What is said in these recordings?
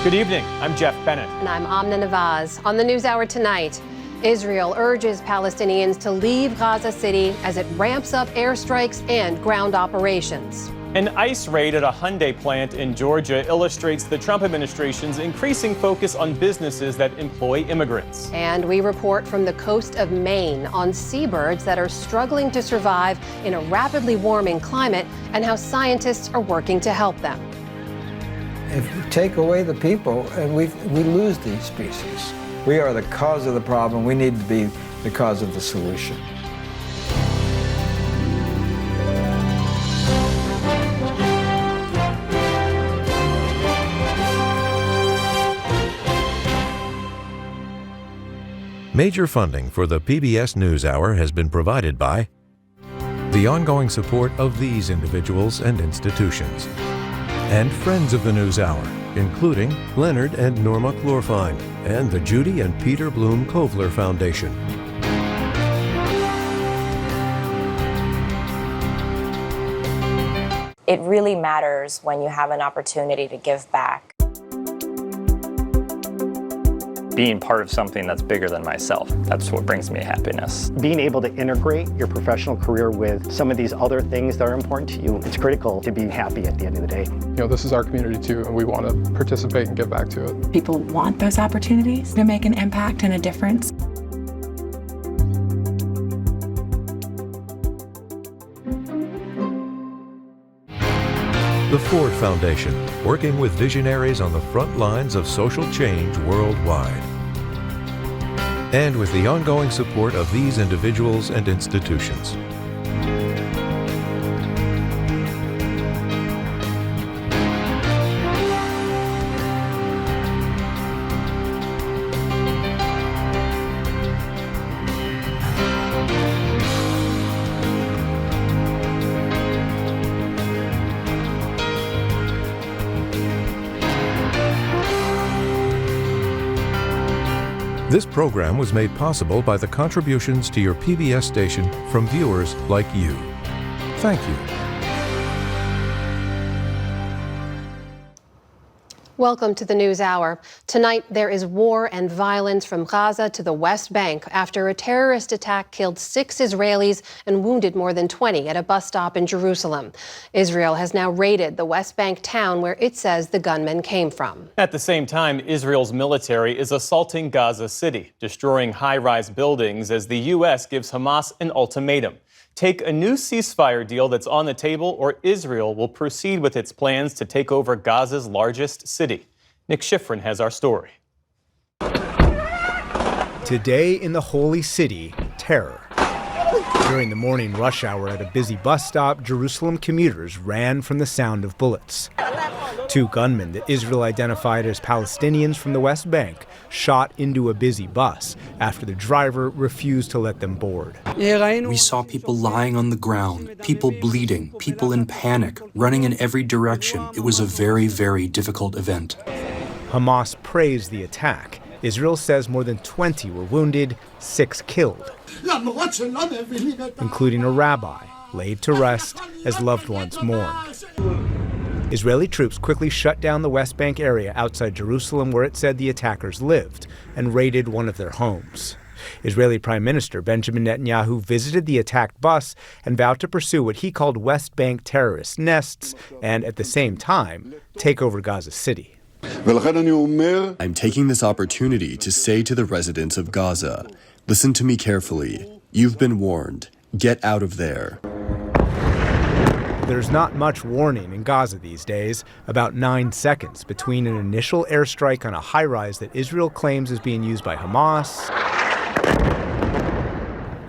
Good evening. I'm Jeff Bennett. And I'm Amna Nawaz. On the NewsHour tonight, Israel urges Palestinians to leave Gaza City as it ramps up airstrikes and ground operations. An ICE raid at a Hyundai plant in Georgia illustrates the Trump administration's increasing focus on businesses that employ immigrants. And we report from the coast of Maine on seabirds that are struggling to survive in a rapidly warming climate and how scientists are working to help them. If we take away the people, and we lose these species. We are the cause of the problem. We need to be the cause of the solution. Major funding for the PBS NewsHour has been provided by the ongoing support of these individuals and institutions, and friends of the NewsHour, including Leonard and Norma Chlorfine, and the Judy and Peter Bloom Kovler Foundation. It really matters when you have an opportunity to give back. Being part of something that's bigger than myself, that's what brings me happiness. Being able to integrate your professional career with some of these other things that are important to you, it's critical to be happy at the end of the day. You know, this is our community too, and we want to participate and give back to it. People want those opportunities to make an impact and a difference. The Ford Foundation, working with visionaries on the front lines of social change worldwide. And with the ongoing support of these individuals and institutions. This program was made possible by the contributions to your PBS station from viewers like you. Thank you. Welcome to the NewsHour. Tonight, there is war and violence from Gaza to the West Bank after a terrorist attack killed 6 Israelis and wounded more than 20 at a bus stop in Jerusalem. Israel has now raided the West Bank town where it says the gunmen came from. At the same time, Israel's military is assaulting Gaza City, destroying high-rise buildings as the U.S. gives Hamas an ultimatum. Take a new ceasefire deal that's on the table, or Israel will proceed with its plans to take over Gaza's largest city. Nick Schifrin has our story. Today in the Holy City, terror. During the morning rush hour at a busy bus stop, Jerusalem commuters ran from the sound of bullets. 2 gunmen that Israel identified as Palestinians from the West Bank shot into a busy bus after the driver refused to let them board. We saw people lying on the ground, people bleeding, people in panic, running in every direction. It was a very, very difficult event. Hamas praised the attack. Israel says more than 20 were wounded, 6 killed, including a rabbi laid to rest as loved ones mourn. Israeli troops quickly shut down the West Bank area outside Jerusalem where it said the attackers lived and raided one of their homes. Israeli Prime Minister Benjamin Netanyahu visited the attacked bus and vowed to pursue what he called West Bank terrorist nests and, at the same time, take over Gaza City. I'm taking this opportunity to say to the residents of Gaza, listen to me carefully. You've been warned. Get out of there. There's not much warning in Gaza these days, about 9 seconds between an initial airstrike on a high-rise that Israel claims is being used by Hamas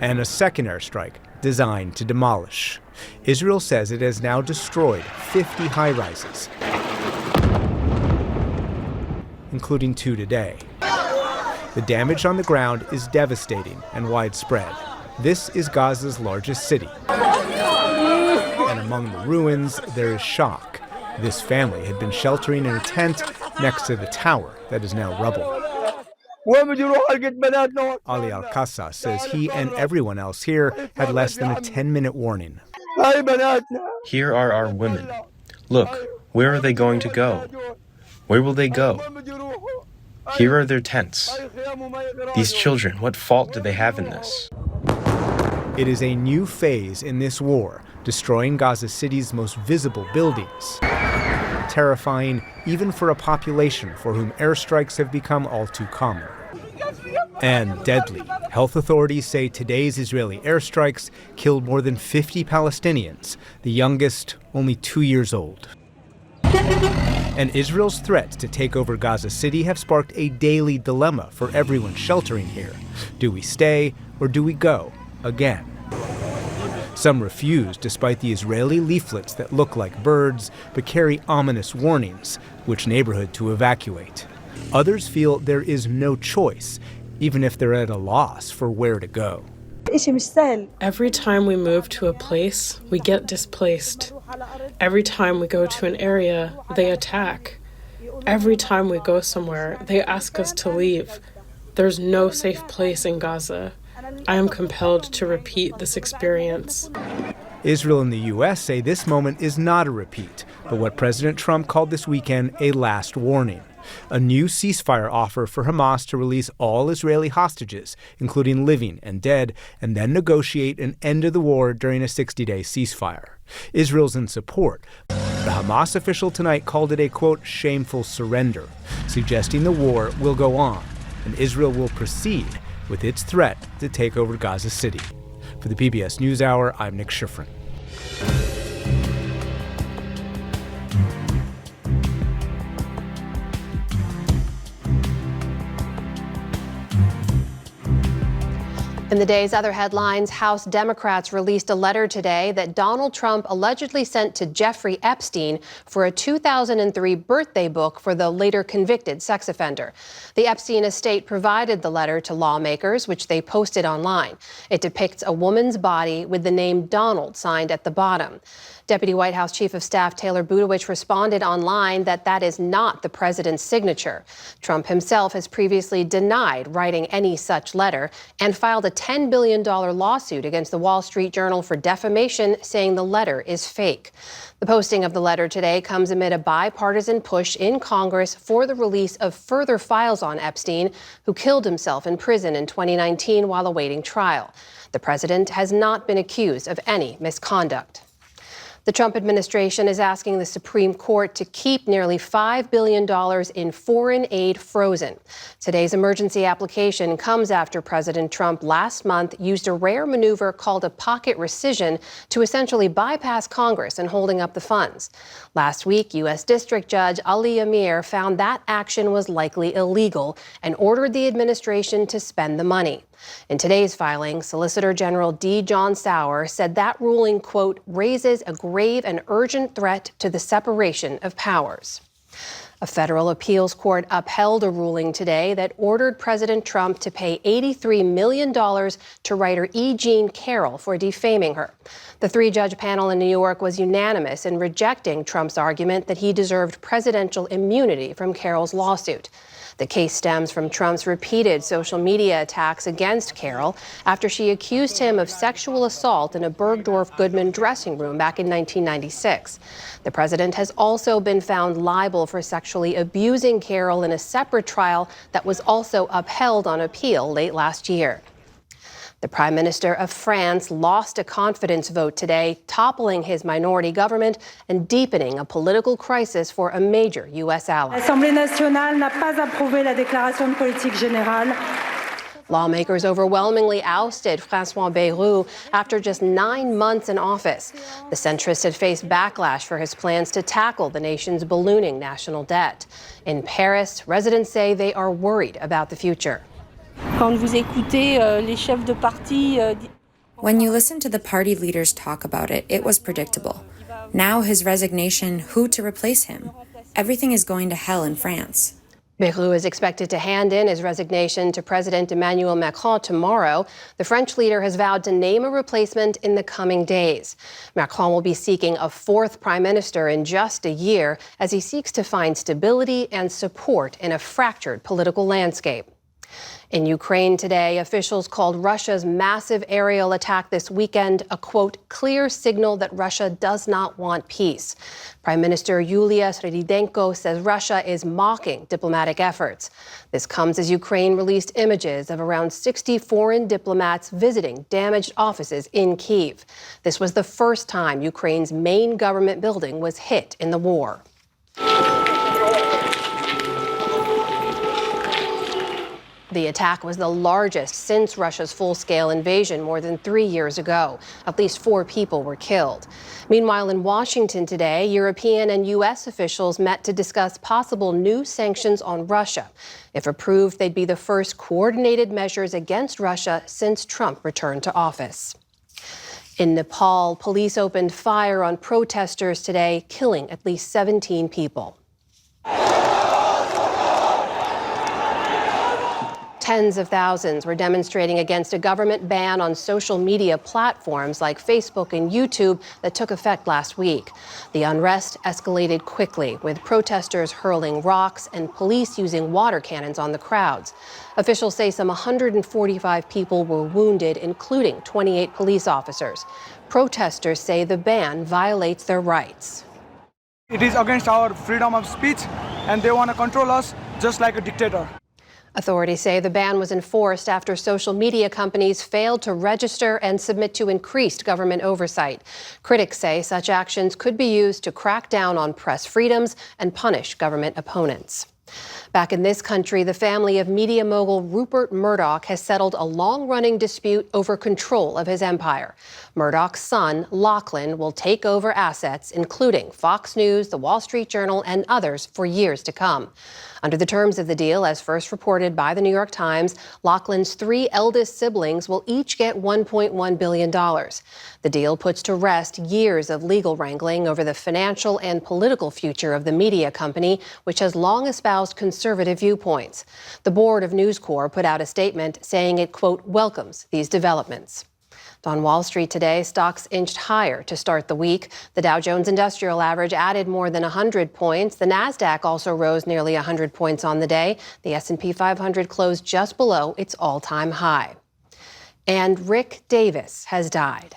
and a second airstrike designed to demolish. Israel says it has now destroyed 50 high-rises, including 2 today. The damage on the ground is devastating and widespread. This is Gaza's largest city. And among the ruins, there is shock. This family had been sheltering in a tent next to the tower that is now rubble. Ali Al-Qassa says he and everyone else here had less than a 10-minute warning. Here are our women. Look, where are they going to go? Where will they go? Here are their tents. These children, what fault do they have in this? It is a new phase in this war, destroying Gaza City's most visible buildings. Terrifying even for a population for whom airstrikes have become all too common. And deadly. Health authorities say today's Israeli airstrikes killed more than 50 Palestinians, the youngest only 2 years old. And Israel's threats to take over Gaza City have sparked a daily dilemma for everyone sheltering here. Do we stay or do we go again? Some refuse, despite the Israeli leaflets that look like birds but carry ominous warnings which neighborhood to evacuate. Others feel there is no choice, even if they're at a loss for where to go. Every time we move to a place, we get displaced. Every time we go to an area, they attack. Every time we go somewhere, they ask us to leave. There's no safe place in Gaza. I am compelled to repeat this experience. Israel and the U.S. say this moment is not a repeat, but what President Trump called this weekend a last warning. A new ceasefire offer for Hamas to release all Israeli hostages, including living and dead, and then negotiate an end to the war during a 60-day ceasefire. Israel's in support. The Hamas official tonight called it a, quote, shameful surrender, suggesting the war will go on and Israel will proceed with its threat to take over Gaza City. For the PBS NewsHour, I'm Nick Schifrin. In the day's other headlines, House Democrats released a letter today that Donald Trump allegedly sent to Jeffrey Epstein for a 2003 birthday book for the later convicted sex offender. The Epstein estate provided the letter to lawmakers, which they posted online. It depicts a woman's body with the name Donald signed at the bottom. Deputy White House Chief of Staff Taylor Budowich responded online that that is not the president's signature. Trump himself has previously denied writing any such letter and filed a $10 billion lawsuit against the Wall Street Journal for defamation, saying the letter is fake. The posting of the letter today comes amid a bipartisan push in Congress for the release of further files on Epstein, who killed himself in prison in 2019 while awaiting trial. The president has not been accused of any misconduct. The Trump administration is asking the Supreme Court to keep nearly $5 billion in foreign aid frozen. Today's emergency application comes after President Trump last month used a rare maneuver called a pocket rescission to essentially bypass Congress in holding up the funds. Last week, U.S. District Judge Ali Amir found that action was likely illegal and ordered the administration to spend the money. In today's filing, Solicitor General D. John Sauer said that ruling, quote, raises a grave and urgent threat to the separation of powers. A federal appeals court upheld a ruling today that ordered President Trump to pay $83 million to writer E. Jean Carroll for defaming her. The three-judge panel in New York was unanimous in rejecting Trump's argument that he deserved presidential immunity from Carroll's lawsuit. The case stems from Trump's repeated social media attacks against Carroll after she accused him of sexual assault in a Bergdorf Goodman dressing room back in 1996. The president has also been found liable for sexually abusing Carroll in a separate trial that was also upheld on appeal late last year. The Prime Minister of France lost a confidence vote today, toppling his minority government and deepening a political crisis for a major U.S. ally. L'Assemblée nationale n'a pas approuvé la déclaration de politique générale. Lawmakers overwhelmingly ousted François Bayrou after just 9 months in office. The centrist had faced backlash for his plans to tackle the nation's ballooning national debt. In Paris, residents say they are worried about the future. When you listen to the party leaders talk about it, it was predictable. Now his resignation, who to replace him? Everything is going to hell in France. Bayrou is expected to hand in his resignation to President Emmanuel Macron tomorrow. The French leader has vowed to name a replacement in the coming days. Macron will be seeking a fourth prime minister in just a year as he seeks to find stability and support in a fractured political landscape. In Ukraine today, officials called Russia's massive aerial attack this weekend a, quote, clear signal that Russia does not want peace. Prime Minister Yulia Svyridenko says Russia is mocking diplomatic efforts. This comes as Ukraine released images of around 60 foreign diplomats visiting damaged offices in Kyiv. This was the first time Ukraine's main government building was hit in the war. The attack was the largest since Russia's full-scale invasion more than 3 years ago. At least 4 people were killed. Meanwhile, in Washington today, European and U.S. officials met to discuss possible new sanctions on Russia. If approved, they'd be the first coordinated measures against Russia since Trump returned to office. In Nepal, police opened fire on protesters today, killing at least 17 people. Tens of thousands were demonstrating against a government ban on social media platforms like Facebook and YouTube that took effect last week. The unrest escalated quickly, with protesters hurling rocks and police using water cannons on the crowds. Officials say some 145 people were wounded, including 28 police officers. Protesters say the ban violates their rights. It is against our freedom of speech, and they want to control us just like a dictator. Authorities say the ban was enforced after social media companies failed to register and submit to increased government oversight. Critics say such actions could be used to crack down on press freedoms and punish government opponents. Back in this country, the family of media mogul Rupert Murdoch has settled a long-running dispute over control of his empire. Murdoch's son, Lachlan, will take over assets, including Fox News, The Wall Street Journal, and others for years to come. Under the terms of the deal, as first reported by the New York Times, Lachlan's 3 eldest siblings will each get $1.1 billion. The deal puts to rest years of legal wrangling over the financial and political future of the media company, which has long espoused conservative viewpoints. The board of News Corp put out a statement saying it, quote, welcomes these developments. On Wall Street today, stocks inched higher to start the week. The Dow Jones Industrial Average added more than 100 points. The Nasdaq also rose nearly 100 points on the day. The S&P 500 closed just below its all-time high. And Rick Davies has died.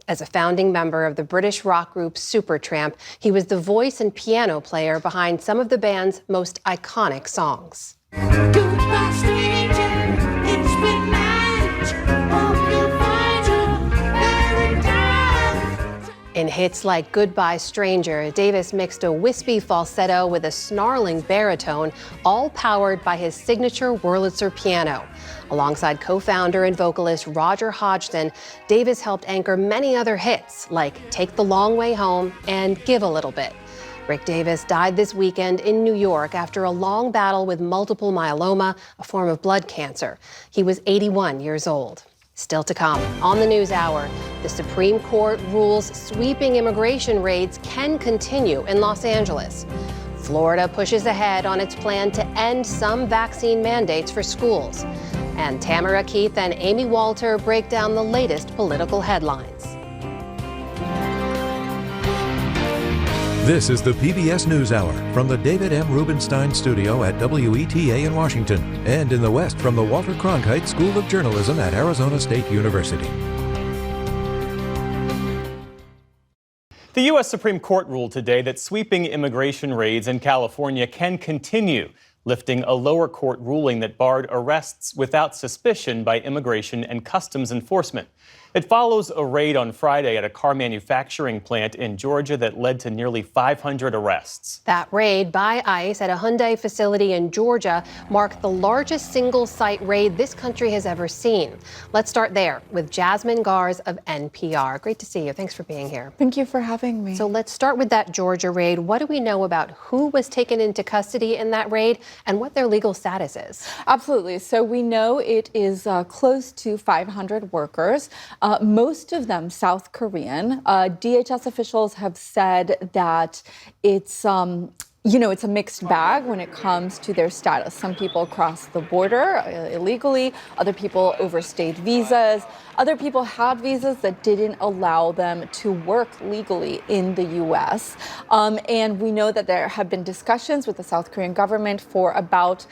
As a founding member of the British rock group Supertramp, he was the voice and piano player behind some of the band's most iconic songs. Goodbye, stranger. It's been nice. Hope you find your paradise. In hits like Goodbye Stranger, Davis mixed a wispy falsetto with a snarling baritone, all powered by his signature Wurlitzer piano. Alongside co-founder and vocalist Roger Hodgson, Davis helped anchor many other hits like Take the Long Way Home and Give a Little Bit. Rick Davies died this weekend in New York after a long battle with multiple myeloma, a form of blood cancer. He was 81 years old. Still to come, on the NewsHour, the Supreme Court rules sweeping immigration raids can continue in Los Angeles. Florida pushes ahead on its plan to end some vaccine mandates for schools. And Tamara Keith and Amy Walter break down the latest political headlines. This is the PBS NewsHour from the David M. Rubenstein Studio at WETA in Washington and in the West from the Walter Cronkite School of Journalism at Arizona State University. The U.S. Supreme Court ruled today that sweeping immigration raids in California can continue, lifting a lower court ruling that barred arrests without suspicion by Immigration and Customs Enforcement. It follows a raid on Friday at a car manufacturing plant in Georgia that led to nearly 500 arrests. That raid by ICE at a Hyundai facility in Georgia marked the largest single-site raid this country has ever seen. Let's start there with Jasmine Gars of NPR. Great to see you. Thanks for being here. Thank you for having me. So let's start with that Georgia raid. What do we know about who was taken into custody in that raid and what their legal status is? Absolutely. So we know it is close to 500 workers. Most of them South Korean. DHS officials have said that it's it's a mixed bag when it comes to their status. Some people cross the border illegally. Other people overstayed visas. Other people had visas that didn't allow them to work legally in the U.S. And we know that there have been discussions with the South Korean government for about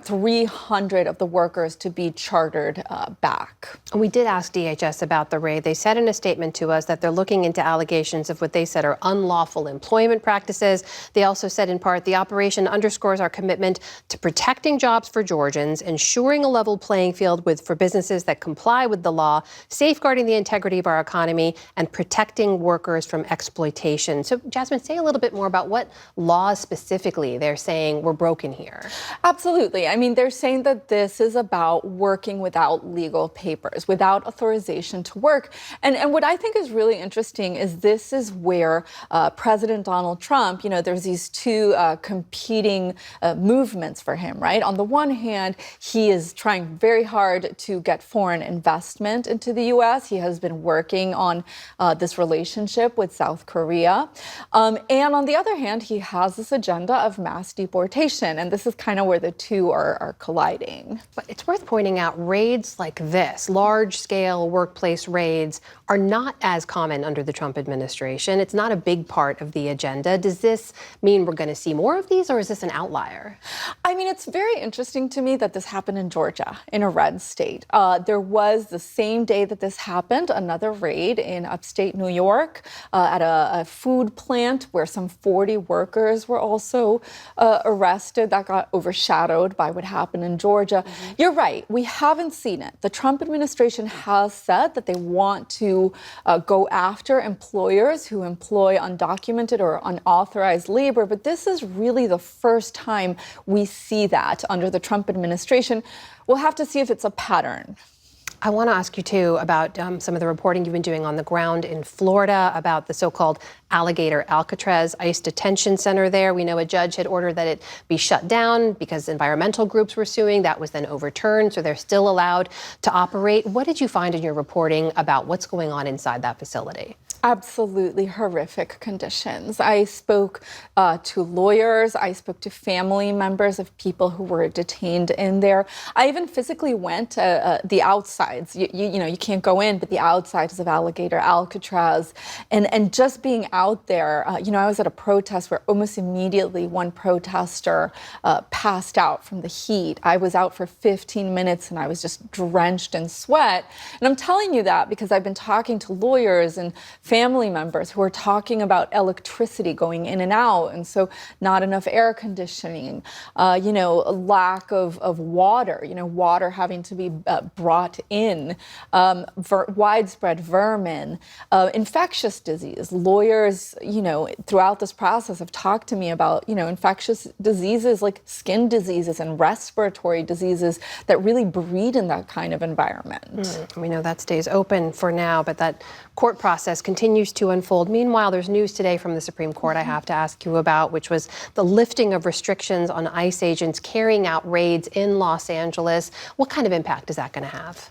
300 of the workers to be chartered back. We did ask DHS about the raid. They said in a statement to us that they're looking into allegations of what they said are unlawful employment practices. They also said in part, the operation underscores our commitment to protecting jobs for Georgians, ensuring a level playing field for businesses that comply with the law, safeguarding the integrity of our economy, and protecting workers from exploitation. So, Jasmine, say a little bit more about what laws specifically they're saying were broken here. Absolutely. I mean, they're saying that this is about working without legal papers, without authorization to work. And what I think is really interesting is this is where President Donald Trump, there's these two competing movements for him, right? On the one hand, he is trying very hard to get foreign investment into the U.S. He has been working on this relationship with South Korea. And on the other hand, he has this agenda of mass deportation. And this is kind of where the two are colliding. But it's worth pointing out raids like this, large-scale workplace raids, are not as common under the Trump administration. It's not a big part of the agenda. Does this mean we're going to see more of these, or is this an outlier? I mean, it's very interesting to me that this happened in Georgia, in a red state. There was, the same day that this happened, another raid in upstate New York at a food plant where some 40 workers were also arrested. That got overshadowed by what happened in Georgia. Mm-hmm. You're right. We haven't seen it. The Trump administration has said that they want to go after employers who employ undocumented or unauthorized labor. But this is really the first time we see that under the Trump administration. We'll have to see if it's a pattern. I want to ask you, too, about some of the reporting you've been doing on the ground in Florida about the so-called Alligator Alcatraz ICE detention center there. We know a judge had ordered that it be shut down because environmental groups were suing. That was then overturned, so they're still allowed to operate. What did you find in your reporting about what's going on inside that facility? Absolutely horrific conditions. I spoke to lawyers. I spoke to family members of people who were detained in there. I even physically went to the outsides. You can't go in, but the outsides of Alligator Alcatraz. And just being out there, I was at a protest where almost immediately one protester passed out from the heat. I was out for 15 minutes and I was just drenched in sweat. And I'm telling you that because I've been talking to lawyers and family members who are talking about electricity going in and out, and so not enough air conditioning, a lack of water, water having to be brought in, widespread vermin, infectious disease. Lawyers, throughout this process have talked to me about, infectious diseases like skin diseases and respiratory diseases that really breed in that kind of environment. We know that stays open for now, but that court process continues to unfold. Meanwhile, there's news today from the Supreme Court I have to ask you about, which was the lifting of restrictions on ICE agents carrying out raids in Los Angeles. What kind of impact is that going to have?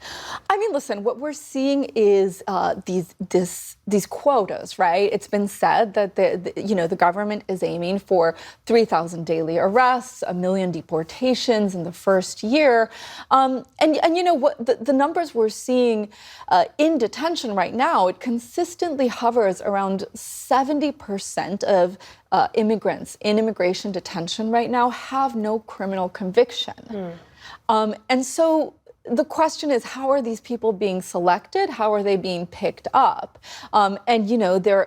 I mean, listen, what we're seeing is these quotas, right? It's been said that the government is aiming for 3,000 daily arrests, 1 million deportations in the first year. And you know what? The numbers we're seeing in detention right now, it consistently hovers around 70% of immigrants in immigration detention right now have no criminal conviction. And so the question is, how are these people being selected? How are they being picked up? And there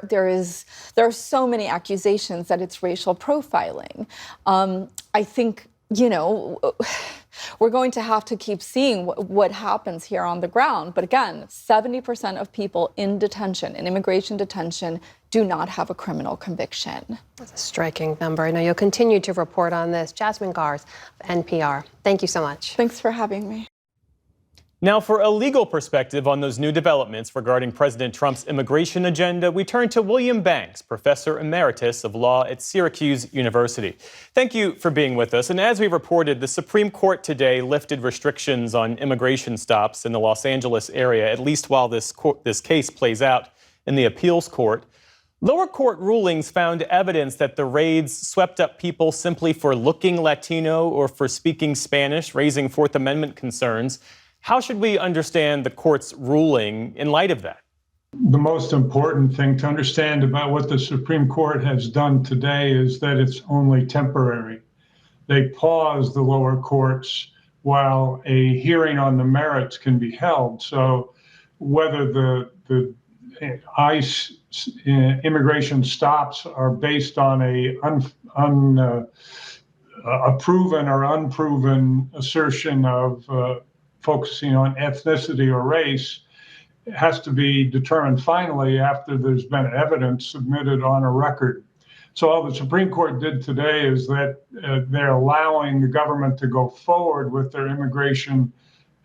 are so many accusations that it's racial profiling. I think, we're going to have to keep seeing what happens here on the ground. But again, 70% of people in detention, in immigration detention, do not have a criminal conviction. That's a striking number. I know you'll continue to report on this. Jasmine Garsd of NPR, thank you so much. Thanks for having me. Now, for a legal perspective on those new developments regarding President Trump's immigration agenda, we turn to William Banks, Professor Emeritus of Law at Syracuse University. Thank you for being with us. And as we reported, the Supreme Court today lifted restrictions on immigration stops in the Los Angeles area, at least while this case plays out in the appeals court. Lower court rulings found evidence that the raids swept up people simply for looking Latino or for speaking Spanish, raising Fourth Amendment concerns. How should we understand the court's ruling in light of that? The most important thing to understand about what the Supreme Court has done today is that it's only temporary. They pause the lower courts while a hearing on the merits can be held. So whether the ICE immigration stops are based on a proven or unproven assertion of focusing on ethnicity or race has to be determined finally after there's been evidence submitted on a record. So all the Supreme Court did today is that they're allowing the government to go forward with their immigration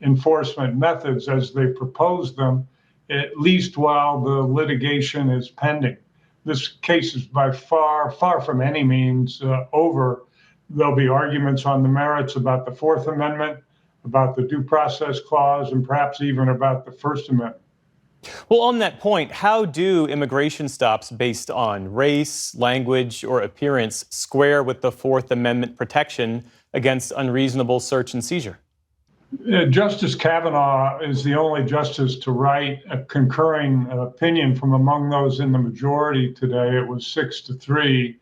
enforcement methods as they propose them, at least while the litigation is pending. This case is by far from any means over. There'll be arguments on the merits about the Fourth Amendment, about the Due Process Clause, and perhaps even about the First Amendment. Well, on that point, how do immigration stops based on race, language, or appearance square with the Fourth Amendment protection against unreasonable search and seizure? Justice Kavanaugh is the only justice to write a concurring opinion from among those in the majority today. It was 6-3.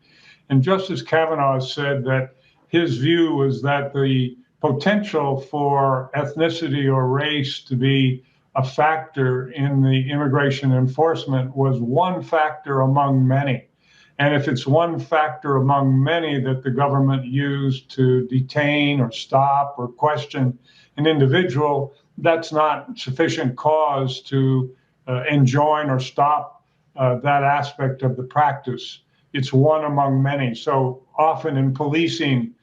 And Justice Kavanaugh said that his view was that the potential for ethnicity or race to be a factor in the immigration enforcement was one factor among many. And if it's one factor among many that the government used to detain or stop or question an individual, that's not sufficient cause to enjoin or stop that aspect of the practice. It's one among many. So often in policing,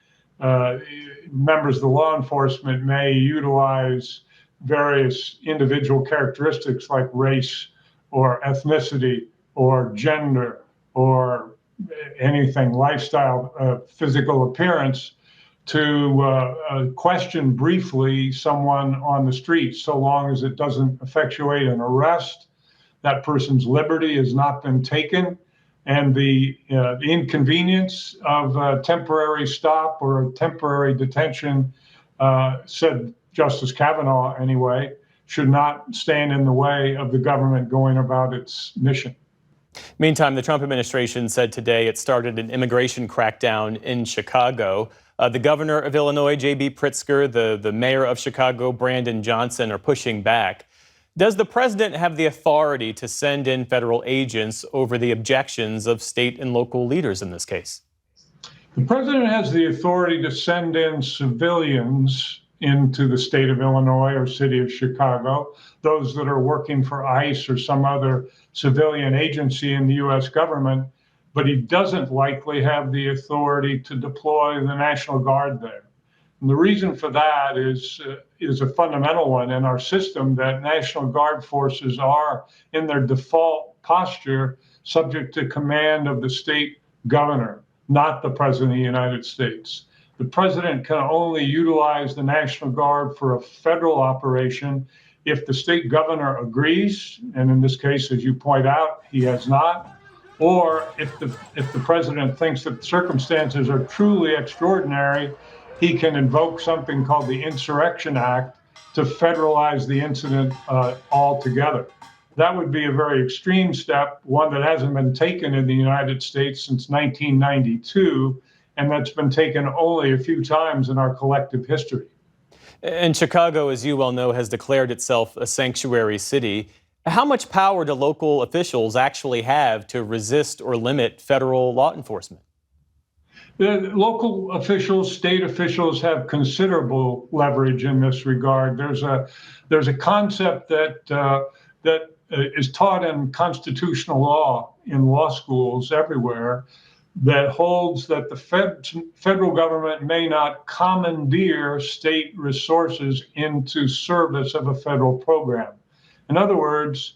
members of the law enforcement may utilize various individual characteristics like race or ethnicity or gender or anything, lifestyle, physical appearance, to question briefly someone on the street, so long as it doesn't effectuate an arrest, that person's liberty has not been taken, and the inconvenience of a temporary stop or a temporary detention, said Justice Kavanaugh anyway, should not stand in the way of the government going about its mission. Meantime, the Trump administration said today it started an immigration crackdown in Chicago. The governor of Illinois, J.B. Pritzker, the mayor of Chicago, Brandon Johnson, are pushing back. Does the president have the authority to send in federal agents over the objections of state and local leaders in this case? The president has the authority to send in civilians into the state of Illinois or city of Chicago, those that are working for ICE or some other civilian agency in the U.S. government, but he doesn't likely have the authority to deploy the National Guard there. And the reason for that is a fundamental one in our system, that National Guard forces are, in their default posture, subject to command of the state governor, not the President of the United States. The president can only utilize the National Guard for a federal operation if the state governor agrees, and in this case, as you point out, he has not, or if the president thinks that circumstances are truly extraordinary, he can invoke something called the Insurrection Act to federalize the incident altogether. That would be a very extreme step, one that hasn't been taken in the United States since 1992, and that's been taken only a few times in our collective history. And Chicago, as you well know, has declared itself a sanctuary city. How much power do local officials actually have to resist or limit federal law enforcement? The local officials, state officials have considerable leverage in this regard. There's a concept that is taught in constitutional law in law schools everywhere that holds that the federal government may not commandeer state resources into service of a federal program. In other words,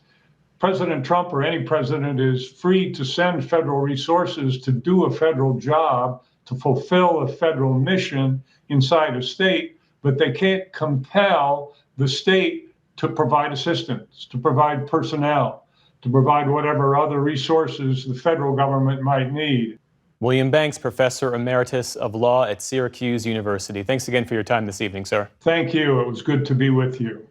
President Trump or any president is free to send federal resources to do a federal job, to fulfill a federal mission inside a state, but they can't compel the state to provide assistance, to provide personnel, to provide whatever other resources the federal government might need. William Banks, Professor Emeritus of Law at Syracuse University. Thanks again for your time this evening, sir. Thank you. It was good to be with you.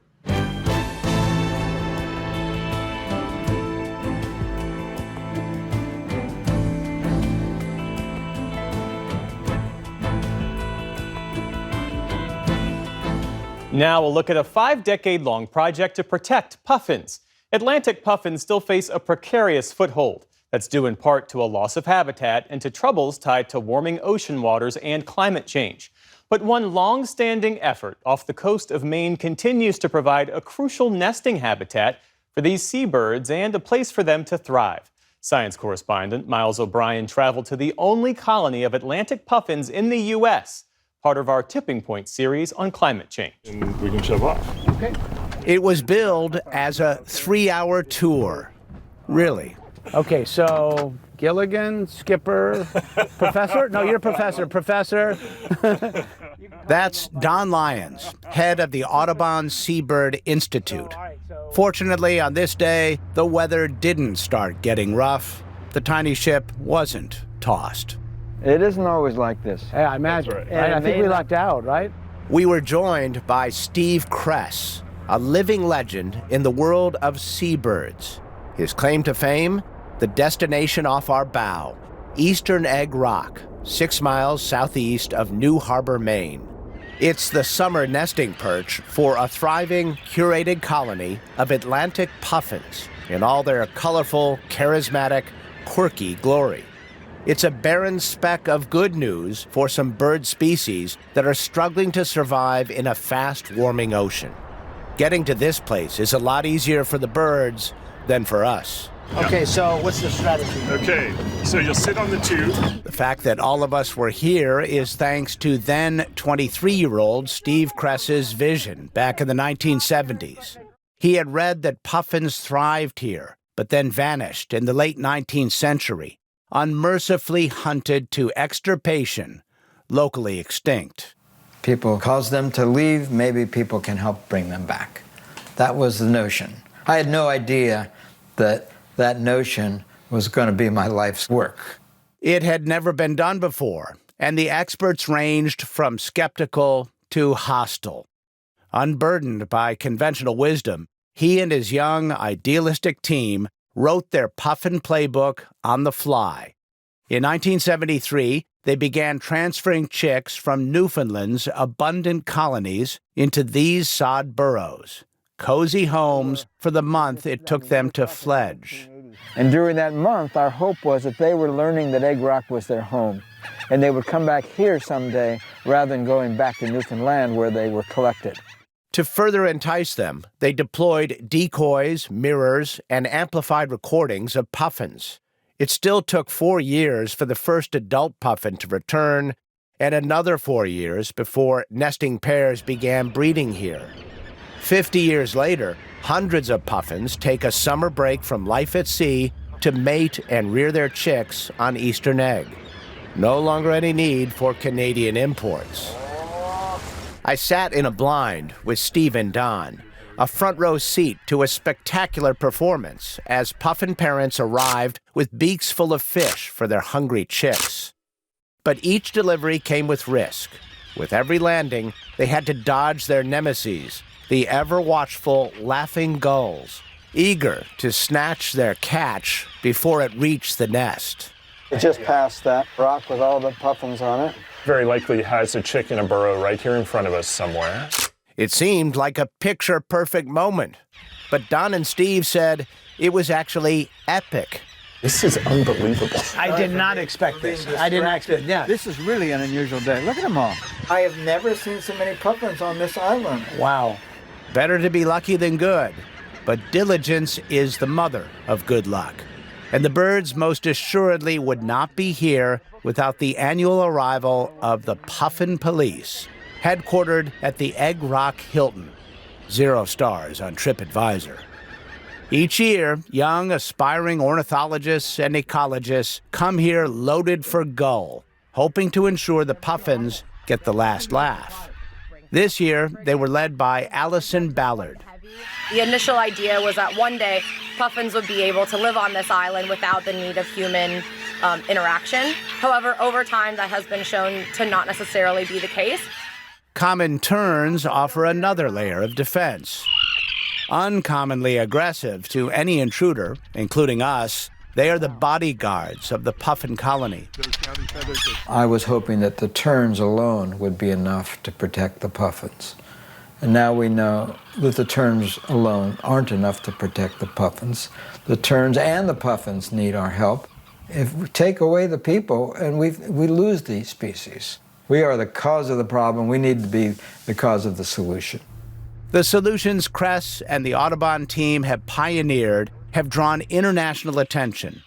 Now we'll look at a 5-decade-long project to protect puffins. Atlantic puffins still face a precarious foothold. That's due in part to a loss of habitat and to troubles tied to warming ocean waters and climate change. But one long-standing effort off the coast of Maine continues to provide a crucial nesting habitat for these seabirds and a place for them to thrive. Science correspondent Miles O'Brien traveled to the only colony of Atlantic puffins in the U.S., part of our Tipping Point series on climate change. And we can shove off. Okay. It was billed as a 3-hour tour. Really? Okay, so Gilligan, Skipper, Professor? No, you're a professor. Professor. That's Don Lyons, head of the Audubon Seabird Institute. Fortunately, on this day, the weather didn't start getting rough. The tiny ship wasn't tossed. It isn't always like this. Hey, I imagine. Right. I think we lucked out, right? We were joined by Steve Kress, a living legend in the world of seabirds. His claim to fame? The destination off our bow, Eastern Egg Rock, 6 miles southeast of New Harbor, Maine. It's the summer nesting perch for a thriving, curated colony of Atlantic puffins in all their colorful, charismatic, quirky glory. It's a barren speck of good news for some bird species that are struggling to survive in a fast-warming ocean. Getting to this place is a lot easier for the birds than for us. Okay, so what's the strategy? Okay, so you'll sit on the tube. The fact that all of us were here is thanks to then 23-year-old Steve Kress's vision back in the 1970s. He had read that puffins thrived here, but then vanished in the late 19th century, unmercifully hunted to extirpation, locally extinct. People cause them to leave, maybe people can help bring them back. That was the notion. I had no idea that that notion was going to be my life's work. It had never been done before, and the experts ranged from skeptical to hostile. Unburdened by conventional wisdom, he and his young, idealistic team wrote their puffin playbook on the fly. In 1973, they began transferring chicks from Newfoundland's abundant colonies into these sod burrows, cozy homes for the month it took them to fledge. And during that month, our hope was that they were learning that Egg Rock was their home, and they would come back here someday rather than going back to Newfoundland where they were collected. To further entice them, they deployed decoys, mirrors, and amplified recordings of puffins. It still took 4 years for the first adult puffin to return, and another 4 years before nesting pairs began breeding here. 50 years later, hundreds of puffins take a summer break from life at sea to mate and rear their chicks on Eastern Egg. No longer any need for Canadian imports. I sat in a blind with Steve and Don, a front-row seat to a spectacular performance as puffin parents arrived with beaks full of fish for their hungry chicks. But each delivery came with risk. With every landing, they had to dodge their nemesis, the ever-watchful laughing gulls, eager to snatch their catch before it reached the nest. We just passed that rock with all the puffins on it. Very likely has a chick in a burrow right here in front of us somewhere. It seemed like a picture-perfect moment, but Don and Steve said it was actually epic. This is unbelievable. I did not expect this. I didn't expect. Yeah. This is really an unusual day. Look at them all. I have never seen so many puffins on this island. Wow. Better to be lucky than good, but diligence is the mother of good luck. And the birds most assuredly would not be here without the annual arrival of the Puffin Police, headquartered at the Egg Rock Hilton. 0 stars on TripAdvisor. Each year, young, aspiring ornithologists and ecologists come here loaded for gull, hoping to ensure the puffins get the last laugh. This year, they were led by Allison Ballard. The initial idea was that one day puffins would be able to live on this island without the need of human interaction. However, over time, that has been shown to not necessarily be the case. Common terns offer another layer of defense. Uncommonly aggressive to any intruder, including us, they are the bodyguards of the puffin colony. I was hoping that the terns alone would be enough to protect the puffins. And now we know that the terns alone aren't enough to protect the puffins. The terns and the puffins need our help. If we take away the people, and we lose these species. We are the cause of the problem. We need to be the cause of the solution. The solutions Kress and the Audubon team have pioneered have drawn international attention.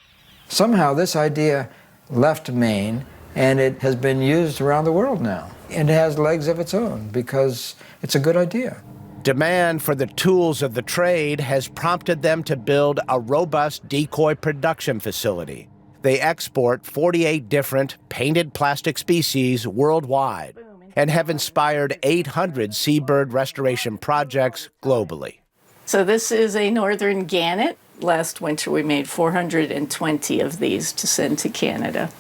Somehow this idea left Maine, and it has been used around the world now. And it has legs of its own because it's a good idea. Demand for the tools of the trade has prompted them to build a robust decoy production facility. They export 48 different painted plastic species worldwide and have inspired 800 seabird restoration projects globally. So this is a northern gannet. Last winter we made 420 of these to send to Canada.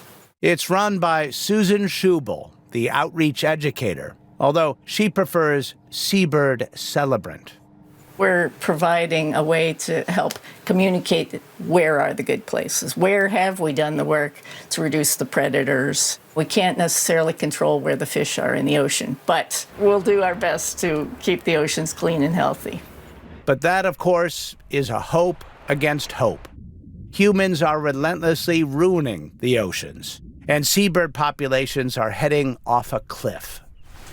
It's run by Susan Schubel, the outreach educator, although she prefers Seabird Celebrant. We're providing a way to help communicate where are the good places. Where have we done the work to reduce the predators? We can't necessarily control where the fish are in the ocean, but we'll do our best to keep the oceans clean and healthy. But that, of course, is a hope against hope. Humans are relentlessly ruining the oceans, and seabird populations are heading off a cliff.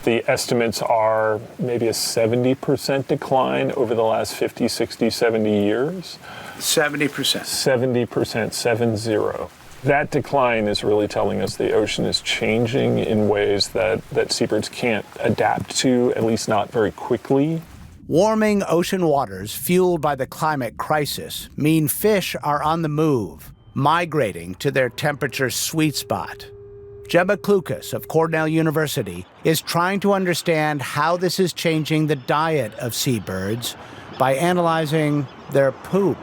The estimates are maybe a 70% decline over the last 50, 60, 70 years. 70%? 70%, 7-0. That decline is really telling us the ocean is changing in ways that seabirds can't adapt to, at least not very quickly. Warming ocean waters fueled by the climate crisis mean fish are on the move, migrating to their temperature sweet spot. Gemma Klukas of Cornell University is trying to understand how this is changing the diet of seabirds by analyzing their poop.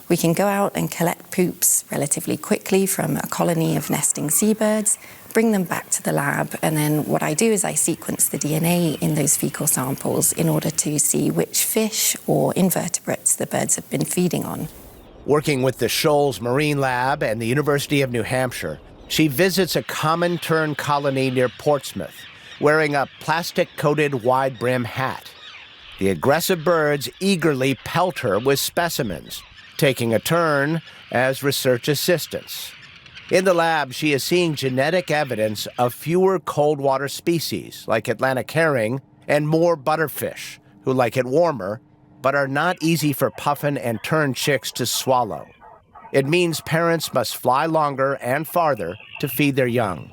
We can go out and collect poops relatively quickly from a colony of nesting seabirds, bring them back to the lab, and then what I do is I sequence the DNA in those fecal samples in order to see which fish or invertebrates the birds have been feeding on. Working with the Shoals Marine Lab and the University of New Hampshire, she visits a common tern colony near Portsmouth, wearing a plastic-coated wide-brim hat. The aggressive birds eagerly pelt her with specimens, taking a turn as research assistants. In the lab, she is seeing genetic evidence of fewer cold water species, like Atlantic herring, and more butterfish, who like it warmer, but are not easy for puffin and tern chicks to swallow. It means parents must fly longer and farther to feed their young.